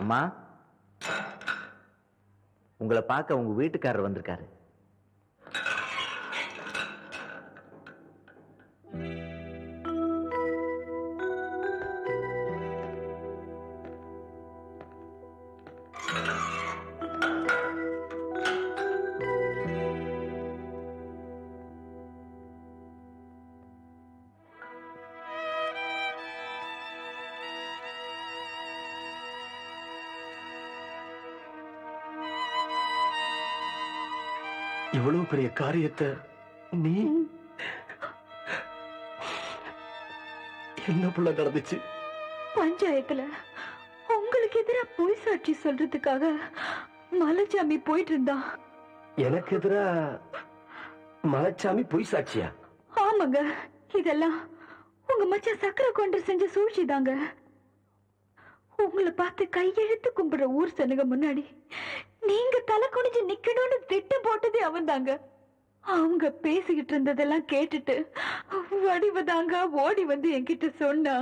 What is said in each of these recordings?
அம்மா, உங்களை பார்க்க உங்க வீட்டுக்காரர் வந்திருக்காரு. இவ்வளவு பெரிய காரியத்தை நீ என்ன புள்ள நடந்துச்சு? பஞ்சாயத்துல உங்களுக்கு எதிராக பொய் சாட்சி சொல்றதுக்காக மலைச்சாமி போயிட்டு இருந்தா. எனக்கு எதிரா மலைச்சாமி பொய் சாட்சியா? ஆமாங்க, இதெல்லாம் உங்க மச்சான் சக்கரை கொண்டு செஞ்ச சூழ்ச்சிதாங்க. உங்களை பார்த்து கையெழுத்து கும்பிடுற ஊர் சனுங்க முன்னாடி நீங்க தலை குனிஞ்சு நிக்கணும்னு திட்டம் போட்டதே அவன் தாங்க. அவங்க பேசிக்கிட்டு இருந்ததெல்லாம் கேட்டுட்டு வடிவதாங்க ஓடி வந்து என்கிட்ட சொன்னா.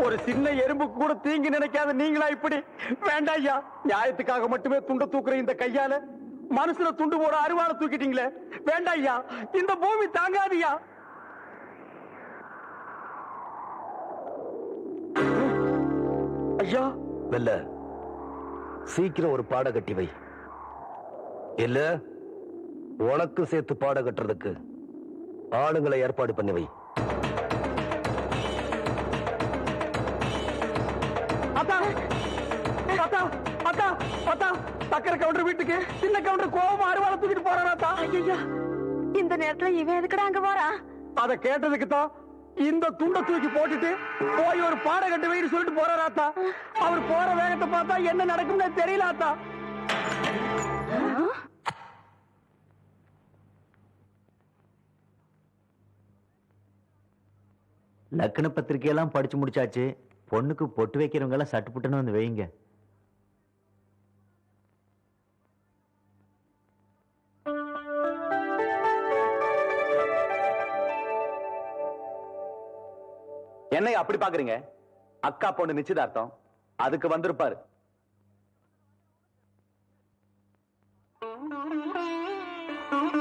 ஒரு சின்ன எறும்பு கூட தீங்கி நினைக்காத நீங்களா இப்படி? வேண்டாம் ஐயா, நியாயத்துக்காக மட்டுமே துண்ட தூக்குற இந்த கையால மனசுல துண்டு போற அருவாளை தூக்கிட்டீங்களே. வேண்டாம் ஐயா, இந்த பூமி தாங்காதியா. ஐயா வெல்ல, சீக்கிரம் ஒரு பாட கட்டி வை. இல்ல உனக்கு சேர்த்து பாட கட்டுறதுக்கு ஆளுங்களை ஏற்பாடு பண்ணி வை. சக்கரை கவுண்டர் வீட்டுக்கு சின்ன கவுண்டர் கோபமா அருவாளை தூக்கிட்டு போறாராத்தா. ஐயா, இந்த நேரத்துல இவன் எதுக்குடா அங்க போறா? அத கேட்டதுக்கு தான் இந்த துண்டை தூக்கி போட்டுட்டு போய் ஒரு பாட கட்டு வைன்னு சொல்லிட்டு போறாராத்தா. அவர் போற வேகத்தை பார்த்தா என்ன நடக்கும்னு தெரியலாத்தா. லக்ன பத்திரிகையெல்லாம் படிச்சு முடிச்சாச்சு. பொண்ணுக்கு பொட்டு வைக்கிறவங்க எல்லாம் சட்டு புட்டுன்னு வந்து வைங்க. என்னை அப்படி பாக்குறீங்க? அக்கா பொண்ணு நிச்சயதார்த்தம், அதுக்கு வந்திருப்பாரு.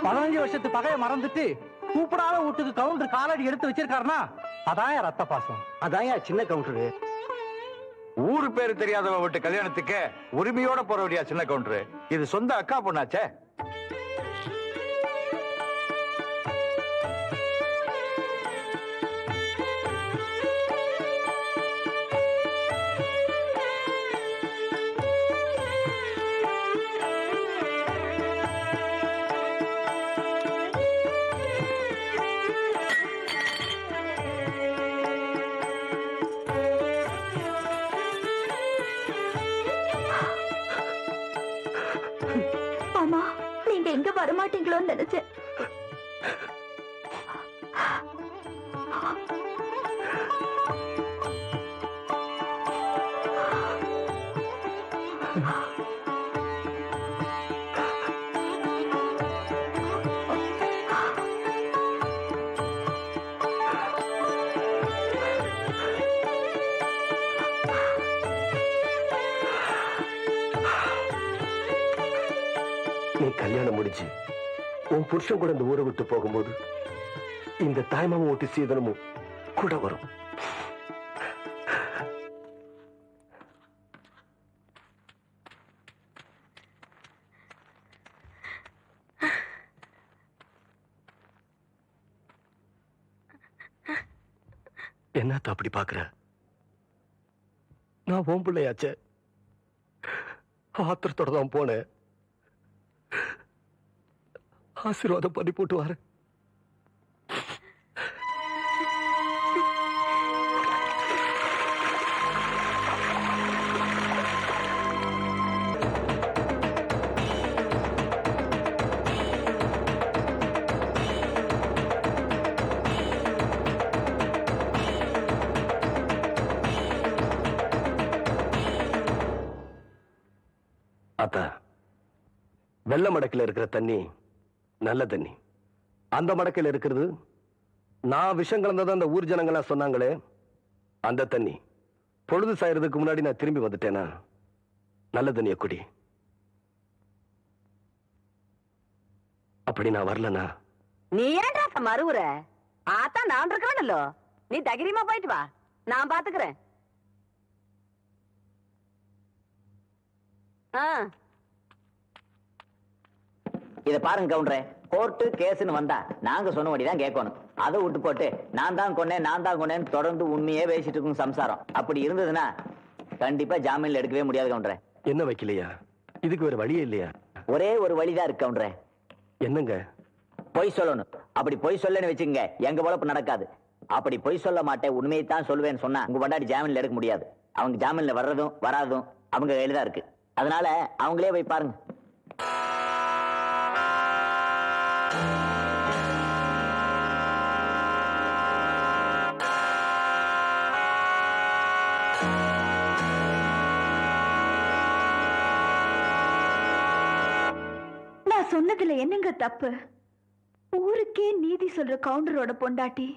பதினஞ்சு வருஷத்து பகைய மறந்துட்டு கூப்பிடாத வீட்டுக்கு கவுண்டர் காலடி எடுத்து வச்சிருக்காருன்னா அதான் ரத்த பாசம். அதான் சின்ன கவுண்டரு. ஊரு பேரு தெரியாதவ விட்டு கல்யாணத்துக்கு உரிமையோட போற வழியா சின்ன கவுண்டரு? இது சொந்த அக்கா பொண்ணாச்சே. எங்க வரமாட்டீங்களோன்னு நினைச்சேன். நீ கல்யாணம் முடிச்சு உன் புருஷன் கூட இந்த ஊரை விட்டு போகும்போது இந்த தாய்மாமன் ஓட்டு சீதனமும் கூட வரும். என்னத்த அப்படி பாக்குற? நான் உன் பிள்ளையாச்சே, ஆத்திரத்தோட தான் போனேன். ஆசீர்வாதம் பண்ணி போட்டு வாரு. அத்தா, வெள்ள மடக்கில் இருக்கிற தண்ணி நல்ல தண்ணி. அந்த மடக்கில் இருக்கிறது நான் விஷம் கலந்ததான் அந்த ஊர் ஜனங்களா சொன்னாங்களே அந்த தண்ணி. பொழுது சாயறதுக்கு முன்னாடி நான் திரும்பி வந்துட்டேனா நல்ல தண்ணிய குடி. அப்படி நான் வரலனா நீ ஏன்டா மறுவுற? ஆத்தா நான் இருக்கிறேன்ல, நீ தைரியமா போயிட்டு வா, நான் பாத்துக்கிறேன். இத பாருங்க கவுண்டரே, கோர்ட்டு கேஸ்னு வந்தா நாங்க சொன்னபடிதான் கேட்கணும். அதை விட்டு போட்டு நான் தான் கொன்னேன்னு தொடர்ந்து உண்மையே பேசிட்டு இருக்கும் சம்சாரம். அப்படி இருந்ததுன்னா கண்டிப்பா ஜாமீன்ல எடுக்கவே முடியாது கவுண்டரே. என்ன வைக்கலையா? இதுக்கு வேற வழியே இல்லையா? ஒரே ஒரு வழிதான் இருக்கு கவுண்டரே. என்னங்க? பொய் சொல்லணும். அப்படி பொய் சொல்லன்னு வச்சுங்க, எங்க பொழப்பு நடக்காது. அப்படி பொய் சொல்ல மாட்டேன், உண்மையை தான் சொல்லுவேன்னு சொன்னா உங்க பொண்டாட்டி ஜாமீன்ல எடுக்க முடியாது. அவங்க ஜாமீன்ல வர்றதும் வராதும் அவங்க கையில தான் இருக்கு. அதனால அவங்களே போய் பாருங்க. நான் சொன்னதுல என்னங்க தப்பு? ஊருக்கே நீதி சொல்ற கவுண்டரோட பொண்டாட்டி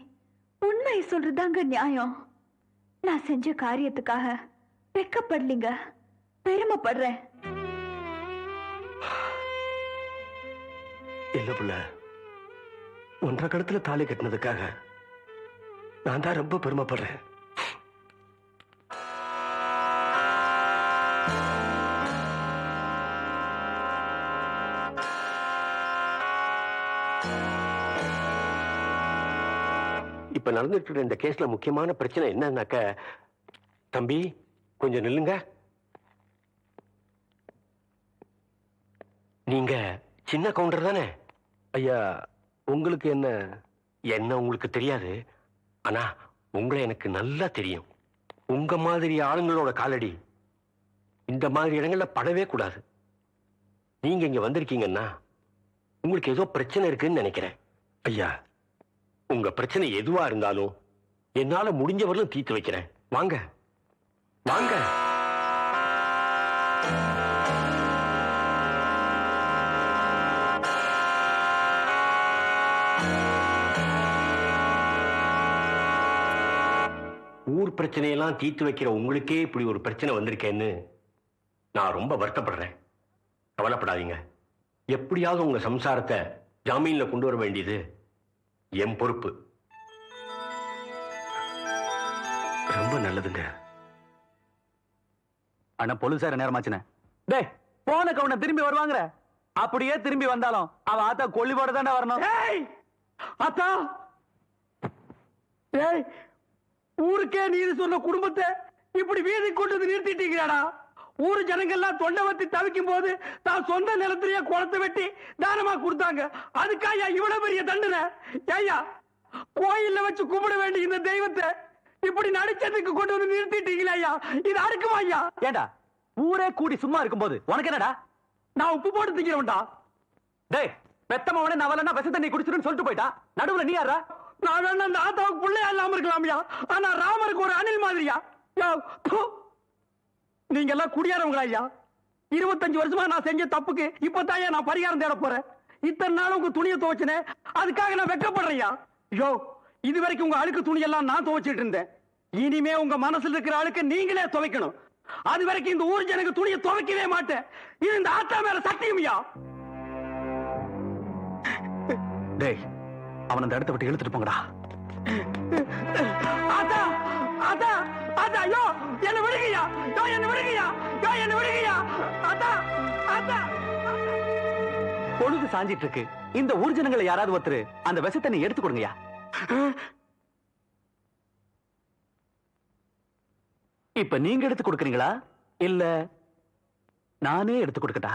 உண்மையை சொல்றதாங்க நியாயம். நான் செஞ்ச காரியத்துக்காக வெக்கப்படலீங்க, பெருமைப்படுறேன். இல்ல புள்ள, 1.5 கடத்துல தாலி கட்டினதுக்காக நான் தான் ரொம்ப பெருமைப்படுறேன். இப்ப நடந்துட்டு இருக்கிற இந்த கேஸ்ல முக்கியமான பிரச்சனை என்னன்னாக்க, தம்பி கொஞ்சம் நில்லுங்க. நீங்க சின்ன கவுண்டர் தானே? ஐயா, உங்களுக்கு என்ன உங்களுக்கு தெரியாது. ஆனா உங்களை எனக்கு நல்லா தெரியும். உங்க மாதிரி ஆளுங்களோட காலடி இந்த மாதிரி இடங்கள்ல படவே கூடாது. நீங்க இங்க வந்திருக்கீங்கன்னா உங்களுக்கு ஏதோ பிரச்சனை இருக்குன்னு நினைக்கிறேன். ஐயா, உங்க பிரச்சனை எதுவா இருந்தாலும் என்னால முடிஞ்சவரையும் தீர்த்து வைக்கிறேன். வாங்க வாங்க. ஊர் பிரச்சனையெல்லாம் தீர்த்து வைக்கிற உங்களுக்கே இப்படி ஒரு பிரச்சனை வந்திருக்கேன்னு நான் ரொம்ப வருத்தப்படுறேன். கவலைப்படாதீங்க. எப்படியாவது உங்க சம்சாரத்தை ஜாமீன்ல கொண்டு வர வேண்டியது என் பொறுப்பு. ரொம்ப நல்லதுங்க. ஆனா போலீசார நேரமாச்சுனே. டேய், போன கவுன திரும்பி வருவாங்கற. அப்படியே திரும்பி வந்தாலும் அவ ஆத்தா கொல்லிவோட தானே வரணும். ஏய் ஆத்தா, ஏய் ஊருக்கே நீதி சொன்ன குடும்பத்தை இப்படி வீதி கொண்டு வந்து நிறுத்திட்டீங்கடா. ஊரு ஜனங்கள்லாம் தொண்டை வத்தி தவிக்கும் போது தான் சொந்த நிலத்திலேயே குளத்தை வெட்டி தானமா கொடுத்தாங்க. அதுக்காக இவ்வளவு பெரிய தண்டனை? ஐயா, கோயில்ல வச்சு கும்பிட வேண்டிய இந்த தெய்வத்தை இப்படி நடிச்சதுக்கு கொண்டு வந்து நிறுத்திட்டீங்களா ஐயா? இது அறுக்குமா ஐயா? ஏண்டா, ஊரே கூடி சும்மா இருக்கும்போது உனக்கு என்னடா? நான் உப்பு போட்டு திங்கிறவன்டா. டேய், பெத்தமவனே நவலன்னா விஷ தண்ணி குடிச்சிருன்னு சொல்லிட்டு போயிட்டா. நடுவுல நீ யாரா? நான் வேணா அந்த ஆத்தாவுக்கு பிள்ளையா இல்லாம இருக்கலாம்யா. ஆனா ராமருக்கு ஒரு அணில் மாதிரியா? நீங்க எல்லாம் குடியாரவங்களா ஐயா? 25 வருஷமா நான் செஞ்ச தப்புக்கு இப்பதான் நான் பரிகாரம் தேட போறேன். இத்தனை நாள் உங்க துணியை துவைச்சனே, அதுக்காக நான் வெக்கப்படுறேன். யோ, இது வரைக்கும் உங்க அழுக்கு துணியெல்லாம் நான் துவைச்சிட்டு இருந்தேன். இனிமே உங்க மனசுல இருக்கிற அழுக்கு நீங்களே துவைக்கணும். அது வரைக்கும் இந்த ஊர் ஜனங்க துணியை துவைக்கவே மாட்டேன். இது இந்த ஆத்தா மேல சத்தியம்யா. டேய், அவன் அந்த இடத்தை விட்டு இழுத்துட்டு போங்கடா. ஆத்தா ஆத்தா ஆத்தா, யோ என்ன விடுங்கயா, யோ என்ன விடுங்கயா, யோ என்ன விடுங்கயா. ஆத்தா ஆத்தா. பொழுது சாஞ்சிட்டு இருக்கு. இந்த ஊர் ஜனங்களை யாராவது ஒருத்தர் அந்த விஷ தண்ணி எடுத்து கொடுங்கயா. இப்ப நீங்க எடுத்து கொடுக்கறீங்களா இல்ல நானே எடுத்து கொடுக்கட்டா?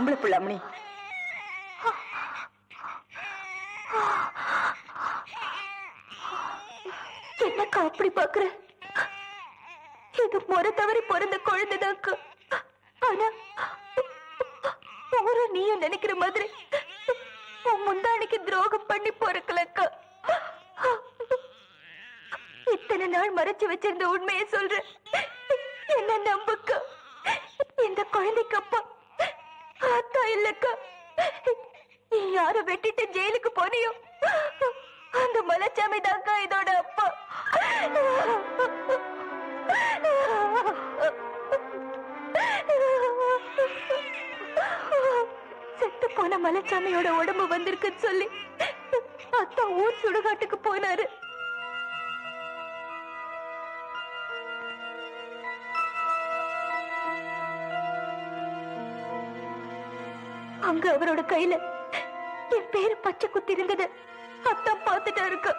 ஆம்பளை பிள்ளை அம்மணி. என்னக்கா அப்படி பாக்குற? இது முறை தவறி பிறந்த குழந்தைதாக்கா. ஆனா ஒரு நீயும் நினைக்கிற மாதிரி உன் முந்தானிக்கு துரோகம் பண்ணி பொறுக்கலக்கா. இத்தனை நாள் மறைச்சு வச்சிருந்த உண்மையை சொல்றேன், என்ன நம்புக்கா. இந்த குழந்தைக்கு அப்பா ஆத்தா இல்லக்கா. நீ யார வெட்டிட்டு ஜெயிலுக்கு போனியோ அந்த மலைச்சாமி தாக்கா இதோட அப்பா. செத்து போன மலைச்சாமியோட உடம்பு வந்திருக்குன்னு சொல்லி அத்தா ஊர் சுடுகாட்டுக்கு போனாரு. அங்க அவரோட கையில என் பேரு பச்சை குத்தி இருந்தது அத்தா பார்த்துட்டா இருக்கு.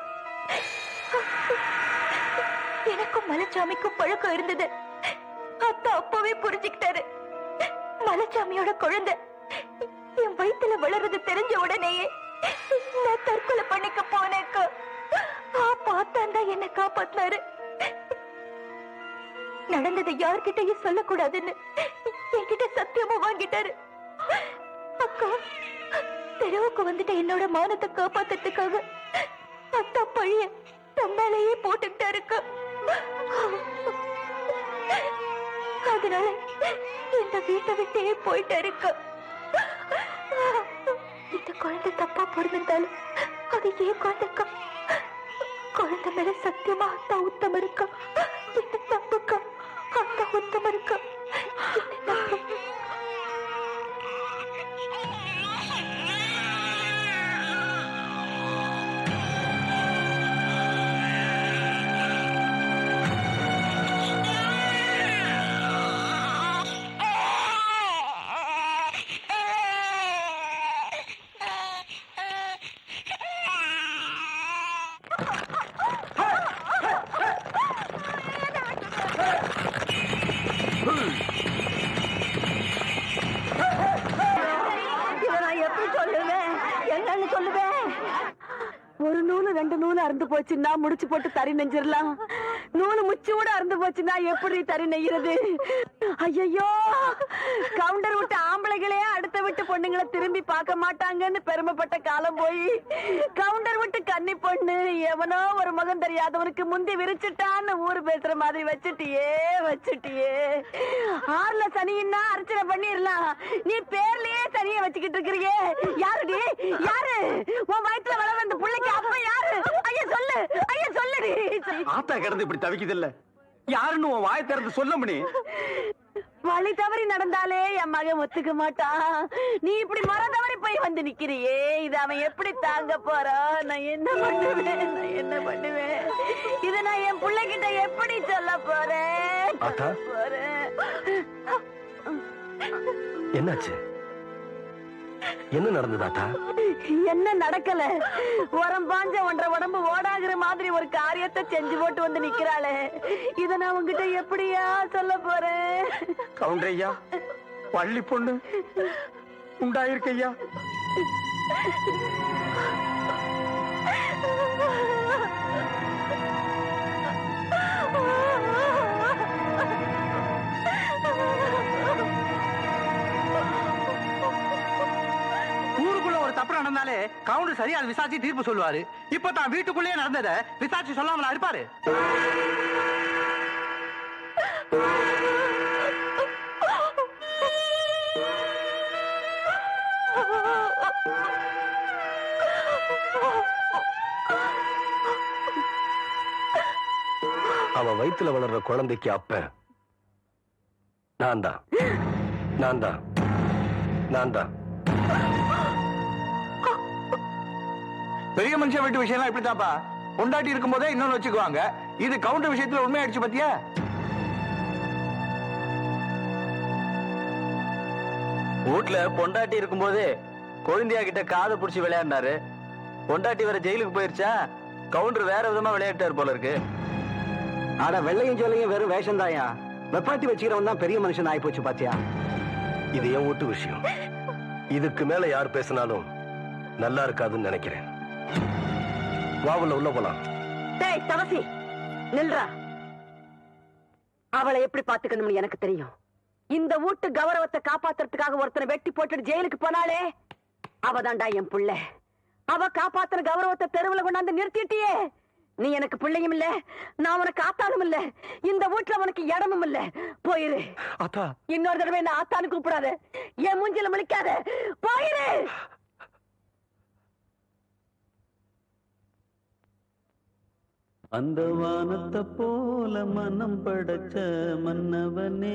எனக்கும் மலைச்சாமிக்கும் பழக்கம் இருந்தது. அத்தா அப்பவே புரிஞ்சுக்கிட்டாரு. மலைச்சாமியோட குழந்தை என் வயித்துல வளர்றது தெரிஞ்ச உடனேயே நான் தற்கொலை பண்ணிக்க போனேக்கா. பார்த்தான் தான் என்ன காப்பாத்தினாரு. நடந்ததை யார்கிட்டயும் சொல்லக்கூடாதுன்னு என்கிட்ட சத்தியமா வாங்கிட்டாரு. அக்கா, தெருவுக்கு வந்துட்டு என்னோட மானத்தை காப்பாத்துறதுக்காக அத்தா பழிய தம்மாலேயே போட்டுக்கிட்டாருக்கா. அதனால இந்த வீட்டை விட்டே போயிட்டாருக்கா. இந்த குழந்தை தப்பா பிறந்திருந்தாலும் அது ஏன் குழந்தைக்கா. குழந்தை மேல சத்தியமா அத்தா உத்தம இருக்கா. என்ன தப்புக்கா, அத்தா உத்தம இருக்கா. ஒரு நூலு ரெண்டு நூலு அறுந்து போச்சுன்னா முடிச்சு போட்டு தறி நெஞ்சிடலாம். நூலு முச்சூட அறுந்து போச்சுன்னா எப்படி தறி நெய்யறது? ஐயோ, கவுண்டர் விட்டு ஆம்பளைகளே அடுத்த விட்டு பொண்ணுங்களை திரும்பி பார்க்க மாட்டாங்கன்னு பெருமைப்பட்ட காலம் போய் கவுண்டர் விட்டு கன்னி பொண்ணு எவனோ ஒரு முகம் தெரியாதவனுக்கு முந்தி விரிச்சுட்டான்னு ஊரு பேசுற மாதிரி வச்சுட்டியே. ஆறுல சனின்னா அர்ச்சனை பண்ணிடலாம், நீ பேர்லயே சனியை வச்சுக்கிட்டு இருக்கிறியே. யாருடி யாரு உன் வயிற்றுல வள வந்த பிள்ளைக்கு அப்ப யாரு? ஐயா சொல்லு, ஐயா சொல்லுடி. ஆத்தா கிடந்து இப்படி தவிக்குது இல்ல, யாருன்னு உன் வாயை திறந்து சொல்ல முடி. வழி தவறி நடந்தாலே என் மகன் ஒத்துக்க மாட்டான். நீ இப்படி மர தவறி போய் வந்து நிக்கிறியே, இது அவன் எப்படி தாங்க போறான்? நான் என்ன பண்ணுவேன்? இத நான் என் பிள்ளைகிட்ட எப்படி சொல்ல போறேன்? என்னாச்சு? என்ன நடந்ததாட்டா? என்ன நடக்கல, உரம் பாஞ்ச ஒன்றரை உடம்பு ஓடாகிற மாதிரி ஒரு காரியத்தை செஞ்சு போட்டு வந்து நிக்கிறாளே, இத நான் உங்ககிட்ட எப்படியா சொல்ல போறேன்? கவுண்டரையா, பள்ளி பொண்ணு உண்டாயிருக்கையா. தப்பு நடந்தாலே கவுண்டர் சரியா விசாரிச்சு தீர்ப்பு சொல்லுவாரு. இப்ப தான் வீட்டுக்குள்ளே நடந்தத விசாரிச்சு சொல்லாமலா இருப்பாரு? அவன் வயித்துல வளர்ற குழந்தைக்கு அப்ப நான் தான். பெரிய மனுஷன் வீட்டு விஷயம் இப்படித்தாப்பா, பொண்டாட்டி இருக்கும் போதே இன்னொன்னு வச்சுக்குவாங்க. இது கவுண்டர் விஷயத்துல உண்மையாயிடுச்சு பாத்தியா? வீட்டுல பொண்டாட்டி இருக்கும் போது கொழுந்தியா கிட்ட காதை புடிச்சு விளையாடினாரு. பொண்டாட்டி வேற ஜெயிலுக்கு போயிருச்சா, கவுண்டர் வேற விதமா விளையாட்டாரு போல இருக்கு. ஆனா வெள்ளையும் சொல்லையும் வெறும் வேஷம் தாயா. வெப்பாட்டி வச்சுக்கிறவன் தான் பெரிய மனுஷன் ஆயிப்போச்சு பாத்தியா. இது என் வீட்டு விஷயம். இதுக்கு மேல யார் பேசினாலும் நல்லா இருக்காதுன்னு நினைக்கிறேன். வா உள்ள போலாம். டேய் தவசி நில்றா. அவளை எப்படி பாத்துக்கணும்னு எனக்கு தெரியும். இந்த வீட்டு கௌரவத்தை காப்பாத்துறதுக்காக ஒருத்தனை வெட்டி போட்டுட்டு ஜெயிலுக்கு போனாலே அவதான்டா என் புள்ள. அவ காப்பாத்துற கௌரவத்தை தெருவுல கொண்டாந்து நிறுத்திட்டியே. நீ எனக்கு பிள்ளையும் இல்ல, நான் உனக்கு ஆத்தானும் இல்ல, இந்த வீட்டுல உனக்கு இடமும் இல்ல. போயிரு. அத்தா, இன்னொரு தடவை என்ன ஆத்தானு கூப்பிடாத, என் மூஞ்சில முழிக்காத. போயிரு. அந்த வானத்தை போல மனம் படைச்ச மன்னவனே